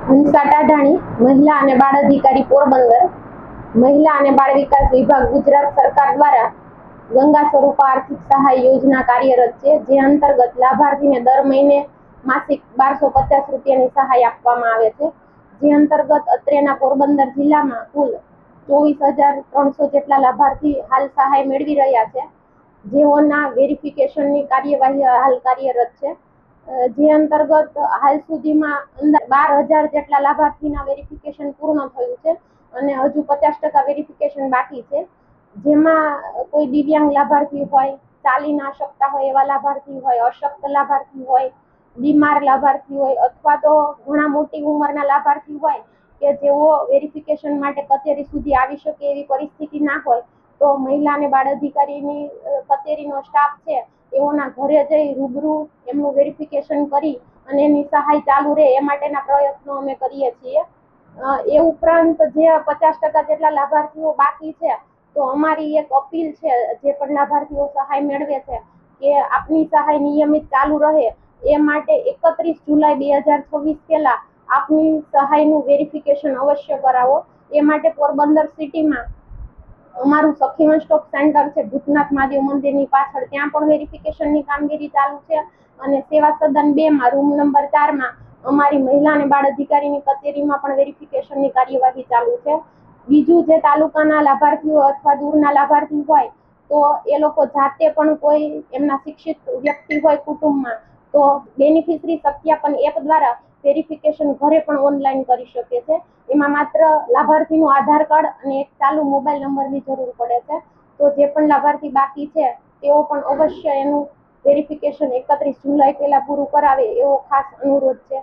હંસા ટાઢાણી, મહિલા અને બાળ અધિકારી, પોરબંદર। મહિલા અને બાળ વિકાસ વિભાગ, ગુજરાત સરકાર દ્વારા ગંગા સ્વરૂપા આર્થિક સહાય યોજના કાર્યરત છે, જે અંતર્ગત લાભાર્થીને દર મહિને માસિક 1250 રૂપિયાની સહાય આપવામાં આવે છે। જે અંતર્ગત અત્રેના પોરબંદર જિલ્લામાં કુલ 24,300 જેટલા લાભાર્થી હાલ સહાય મેળવી રહ્યા છે, જેઓના વેરિફિકેશનની કાર્યવાહી હાલ કાર્યરત છે। જે અંતર્ગત હાલ સુધીમાં 12,000 જેટલા લાભાર્થીના વેરિફિકેશન પૂર્ણ થયું છે અને હજુ 50% વેરિફિકેશન બાકી છે, જેમાં કોઈ દિવ્યાંગ લાભાર્થી હોય, ચાલી ના શકતા હોય એવા લાભાર્થી હોય, અશક્ત લાભાર્થી હોય, બીમાર લાભાર્થી હોય અથવા તો ઘણા મોટી ઉંમરના લાભાર્થી હોય કે જેઓ વેરિફિકેશન માટે કચેરી સુધી આવી શકે એવી પરિસ્થિતિ ના હોય, તો મહિલા અને બાળ અધિકારીની કચેરીનો સ્ટાફ છે એઓના ઘરે જઈ રૂબરૂ એમનું વેરિફિકેશન કરી અને એની સહાય ચાલુ રહે એ માટેના પ્રયત્નો અમે કરીએ છીએ। એ ઉપરાંત જે 50% જેટલા લાભાર્થીઓ બાકી છે, તો અમારી એક અપીલ છે જે પણ લાભાર્થીઓ સહાય મેળવે છે કે આપની સહાય નિયમિત ચાલુ રહે એ માટે 31 જુલાઈ 2026 પહેલા આપની સહાયનું વેરિફિકેશન અવશ્ય કરાવો। એ માટે પોરબંદર સિટીમાં અમારું સખી વન સ્ટોપ સેન્ટર છે ભૂતનાથ મહાદેવ મંદિરની પાછળ, ત્યાં પણ વેરિફિકેશનની કામગીરી ચાલુ છે અને સેવા સદન 2 માં રૂમ નંબર 4 માં અમારી મહિલા અને બાળ અધિકારીની કચેરીમાં પણ વેરિફિકેશનની કાર્યવાહી ચાલુ છે। બીજું, જે તાલુકાના લાભાર્થીઓ અથવા દૂરના લાભાર્થી હોય તો એ લોકો જાતે પણ કોઈ એમના શિક્ષિત વ્યક્તિ હોય કુટુંબમાં તો બેનિફિશરી સત્યાપન એપ દ્વારા વેરિફિકેશન ઘરે પણ ઓનલાઈન કરી શકે છે। એમાં માત્ર લાભાર્થીનું આધાર કાર્ડ અને એક ચાલુ મોબાઈલ નંબરની જરૂર પડે છે। તો જે પણ લાભાર્થી બાકી છે તેઓ પણ અવશ્ય એનું વેરિફિકેશન 31 જુલાઈ પહેલા પૂરું કરાવે એવો ખાસ અનુરોધ છે।